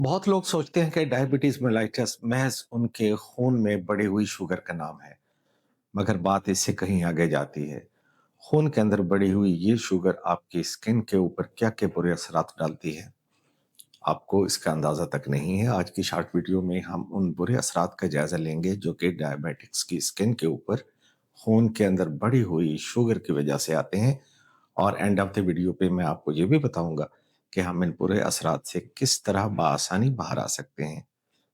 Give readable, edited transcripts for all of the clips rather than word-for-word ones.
बहुत लोग सोचते हैं कि डायबिटीज मेलाइटस महज उनके खून में बढ़ी हुई शुगर का नाम है, मगर बात इससे कहीं आगे जाती है। खून के अंदर बढ़ी हुई ये शुगर आपकी स्किन के ऊपर क्या क्या बुरे असरात डालती है, आपको इसका अंदाजा तक नहीं है। आज की शॉर्ट वीडियो में हम उन बुरे असरात का जायजा लेंगे जो कि डायबिटिक्स की स्किन के ऊपर खून के अंदर बढ़ी हुई शुगर की वजह से आते हैं। और एंड ऑफ द वीडियो पे मैं आपको ये भी बताऊंगा कि हम इन बुरे असरात से किस तरह बआसानी बाहर आ सकते हैं।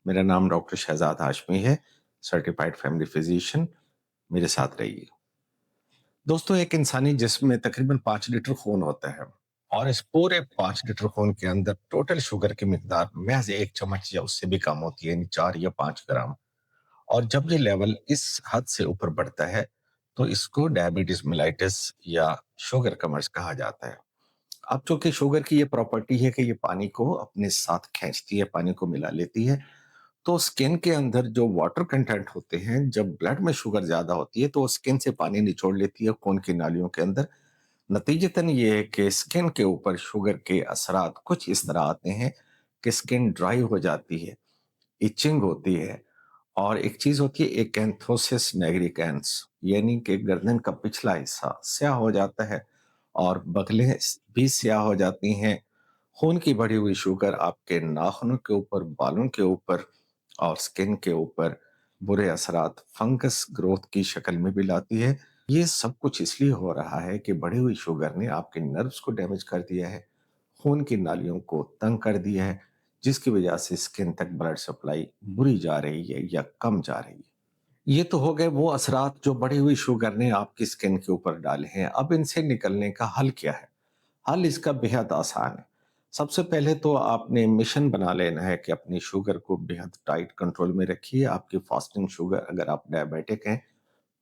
मेरा नाम डॉक्टर शहजाद हाशमी है, सर्टिफाइड फैमिली फिजिशियन। मेरे साथ रहिए। दोस्तों, एक इंसानी जिस्म में तकरीबन 5 लीटर खून होता है और इस पूरे 5 लीटर खून के अंदर टोटल शुगर की मिकदार महज 1 चम्मच या उससे भी कम होती है, यानी 4 या 5 ग्राम। और जब ये लेवल इस हद से ऊपर बढ़ता है तो इसको डायबिटीज मेलाइटिस या शुगर कमर्स कहा जाता है। अब चूंकि शुगर की ये प्रॉपर्टी है कि ये पानी को अपने साथ खींचती है, पानी को मिला लेती है, तो स्किन के अंदर जो वाटर कंटेंट होते हैं, जब ब्लड में शुगर ज्यादा होती है तो स्किन से पानी निचोड़ लेती है खून की नालियों के अंदर। नतीजतन ये है कि स्किन के ऊपर शुगर के असरात कुछ इस तरह आते हैं कि स्किन ड्राई हो जाती है, इचिंग होती है, और एक चीज होती है एकैंथोसिस निग्रिकेंस, यानी कि गर्दन का पिछला हिस्सा स्याह हो जाता है और बगलें भी स्याह हो जाती हैं। खून की बढ़ी हुई शुगर आपके नाखूनों के ऊपर, बालों के ऊपर और स्किन के ऊपर बुरे असरात फंगस ग्रोथ की शक्ल में भी लाती है। ये सब कुछ इसलिए हो रहा है कि बढ़ी हुई शुगर ने आपके नर्व्स को डैमेज कर दिया है, खून की नालियों को तंग कर दिया है, जिसकी वजह से स्किन तक ब्लड सप्लाई बुरी जा रही है या कम जा रही है। ये तो हो गए वो असरात जो बढ़ी हुई शुगर ने आपकी स्किन के ऊपर डाले हैं। अब इनसे निकलने का हल क्या है? हल इसका बेहद आसान है। सबसे पहले तो आपने मिशन बना लेना है कि अपनी शुगर को बेहद टाइट कंट्रोल में रखिए। आपकी फास्टिंग शुगर, अगर आप डायबिटिक हैं,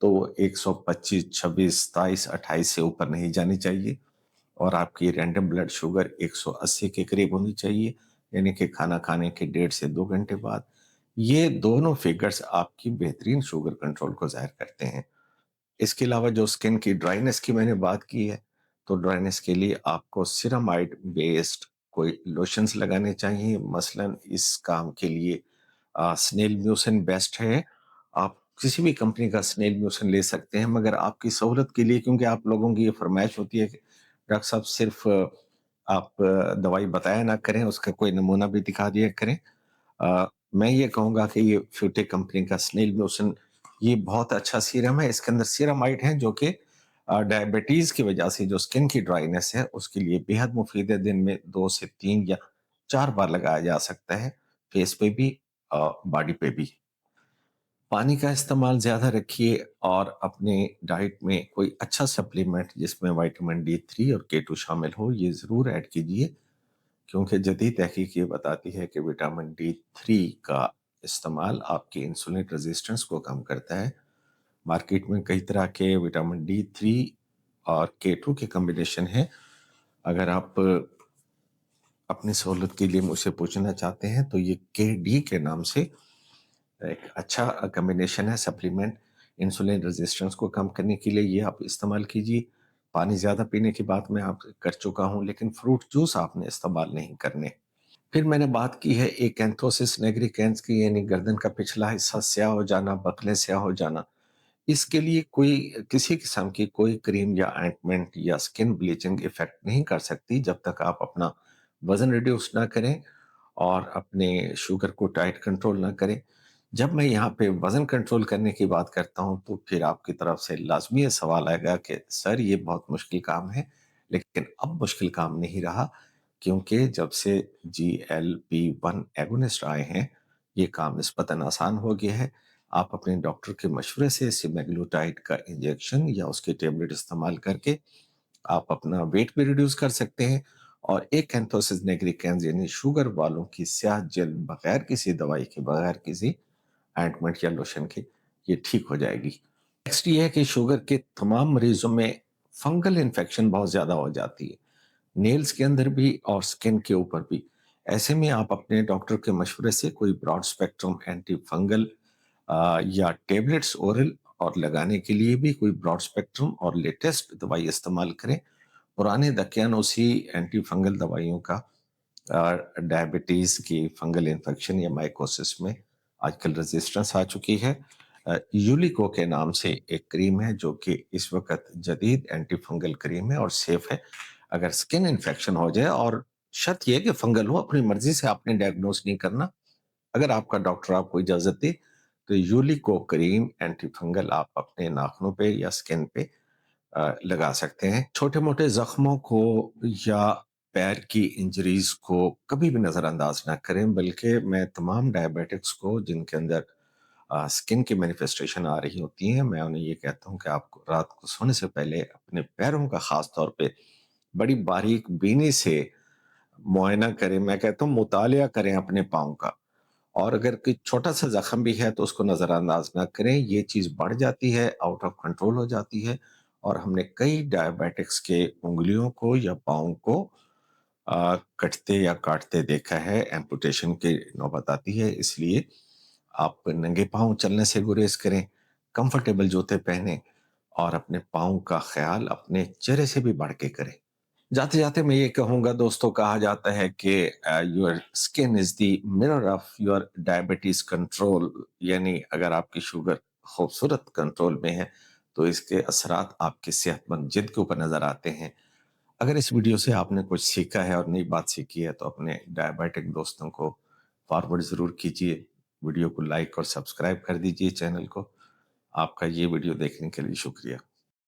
तो 125, 26, 27, 28 से ऊपर नहीं जानी चाहिए और आपकी रैंडम ब्लड शुगर 180 के करीब होनी चाहिए, यानी कि खाना खाने के 1.5 से 2 घंटे बाद। ये दोनों फिगर्स आपकी बेहतरीन शुगर कंट्रोल को ज़ाहिर करते हैं। इसके अलावा जो स्किन की ड्राइनेस की मैंने बात की है, तो ड्राइनेस के लिए आपको सिरामाइड बेस्ड कोई लोशंस लगाने चाहिए। मसलन इस काम के लिए स्नेल म्यूसिन बेस्ट है। आप किसी भी कंपनी का स्नेल म्यूसिन ले सकते हैं, मगर आपकी सहूलत के लिए, क्योंकि आप लोगों की ये फरमाइश होती है कि डॉक्टर साहब सिर्फ आप दवाई बताया ना करें, उसका कोई नमूना भी दिखा दिया करें। मैं ये कहूँगा कि ये फ्यूटे कंपनी का स्नेल लोशन ये बहुत अच्छा सीरम है। इसके अंदर सीरामाइड है जो कि डायबिटीज की वजह से जो स्किन की ड्राइनेस है उसके लिए बेहद मुफीद है। दिन में 2 से 3 या 4 बार लगाया जा सकता है, फेस पे भी, बॉडी पे भी। पानी का इस्तेमाल ज्यादा रखिए और अपने डाइट में कोई अच्छा सप्लीमेंट जिसमें विटामिन D3 और K2 शामिल हो, ये जरूर ऐड कीजिए, क्योंकि जदीद तहकीक ये बताती है कि विटामिन D3 का इस्तेमाल आपकी इंसुलिन रेजिस्टेंस को कम करता है। मार्केट में कई तरह के विटामिन D3 और K2 के कॉम्बिनेशन है। अगर आप अपनी सहूलत के लिए मुझसे पूछना चाहते हैं तो ये KD के नाम से एक अच्छा कॉम्बिनेशन है सप्लीमेंट। इंसुलिन रेजिस्टेंस को कम करने के लिए ये आप इस्तेमाल कीजिए। पानी ज़्यादा पीने की बात मैं आप कर चुका हूँ, लेकिन फ्रूट जूस आपने इस्तेमाल नहीं करने। फिर मैंने बात की है एकैंथोसिस निग्रिकेंस की, यानी गर्दन का पिछला हिस्सा स्याह हो जाना, बकले स्याह हो जाना। इसके लिए कोई किसी किस्म की कोई क्रीम या ऑइंटमेंट या स्किन ब्लीचिंग इफेक्ट नहीं कर सकती जब तक आप अपना वजन रिड्यूस ना करें और अपने शुगर को टाइट कंट्रोल ना करें। जब मैं यहाँ पे वजन कंट्रोल करने की बात करता हूँ तो फिर आपकी तरफ से लाजमी ये सवाल आएगा कि सर ये बहुत मुश्किल काम है। लेकिन अब मुश्किल काम नहीं रहा, क्योंकि जब से GLP-1 एगोनिस्ट आए हैं ये काम निस्बतन आसान हो गया है। आप अपने डॉक्टर के मशवरे से सेमेग्लूटाइड का इंजेक्शन या उसकी टेबलेट इस्तेमाल करके आप अपना वेट भी रिड्यूस कर सकते हैं। और एक एंथोसिस निग्रिकेंस यानी शुगर वालों की स्याह जल्द बगैर किसी दवाई के, बगैर किसी ऑइंटमेंट या लोशन के, ये ठीक हो जाएगी। नेक्स्ट ये है कि शुगर के तमाम मरीजों में फंगल इन्फेक्शन बहुत ज्यादा हो जाती है, नेल्स के अंदर भी और स्किन के ऊपर भी। ऐसे में आप अपने डॉक्टर के मशवरे से कोई ब्रॉड स्पेक्ट्रम एंटी फंगल या टेबलेट्स ओरल और लगाने के लिए भी कोई ब्रॉड स्पेक्ट्रम और लेटेस्ट दवाई इस्तेमाल करें। पुराने दकियानूसी एंटी फंगल दवाइयों का डायबिटीज़ की फंगल इन्फेक्शन या माइकोसिस में आजकल रेजिस्टेंस आ चुकी है। यूलिको के नाम से एक क्रीम है जो कि इस वक्त जदीद एंटी फंगल क्रीम है और सेफ है। अगर स्किन इन्फेक्शन हो जाए, और शर्त यह है कि फंगल हो, अपनी मर्जी से आपने डायग्नोस नहीं करना। अगर आपका डॉक्टर आपको इजाजत दे तो यूलिको क्रीम एंटी फंगल आप अपने नाखूनों पे या स्किन पे लगा सकते हैं। छोटे मोटे जख्मों को या पैर की इंजरीज को कभी भी नज़रअंदाज ना करें, बल्कि मैं तमाम डायबिटिक्स को जिनके अंदर स्किन की मैनिफेस्टेशन आ रही होती हैं, मैं उन्हें ये कहता हूँ कि आप रात को सोने से पहले अपने पैरों का खास तौर पे बड़ी बारीक बीनी से मुआयना करें। मैं कहता हूँ मुतालिया करें अपने पाँव का। और अगर कोई छोटा सा जख्म भी है तो उसको नज़रअंदाज ना करें। ये चीज़ बढ़ जाती है, आउट ऑफ कंट्रोल हो जाती है, और हमने कई डायबिटिक्स के उंगलियों को या पाँव को कटते या काटते देखा है। एम्पुटेशन की नौबत आती है। इसलिए आप नंगे पाँव चलने से गुरेज करें, कंफर्टेबल जूते पहने, और अपने पाँव का ख्याल अपने चेहरे से भी बढ़ के करें। जाते जाते मैं ये कहूंगा दोस्तों, कहा जाता है कि your skin is the mirror of your diabetes control. यानी अगर आपकी शुगर खूबसूरत कंट्रोल में है तो इसके असरात आपकी सेहतमंद जिद के ऊपर नजर आते हैं। अगर इस वीडियो से आपने कुछ सीखा है और नई बात सीखी है तो अपने डायबिटिक दोस्तों को फॉरवर्ड जरूर कीजिए। वीडियो को लाइक और सब्सक्राइब कर दीजिए चैनल को। आपका ये वीडियो देखने के लिए शुक्रिया।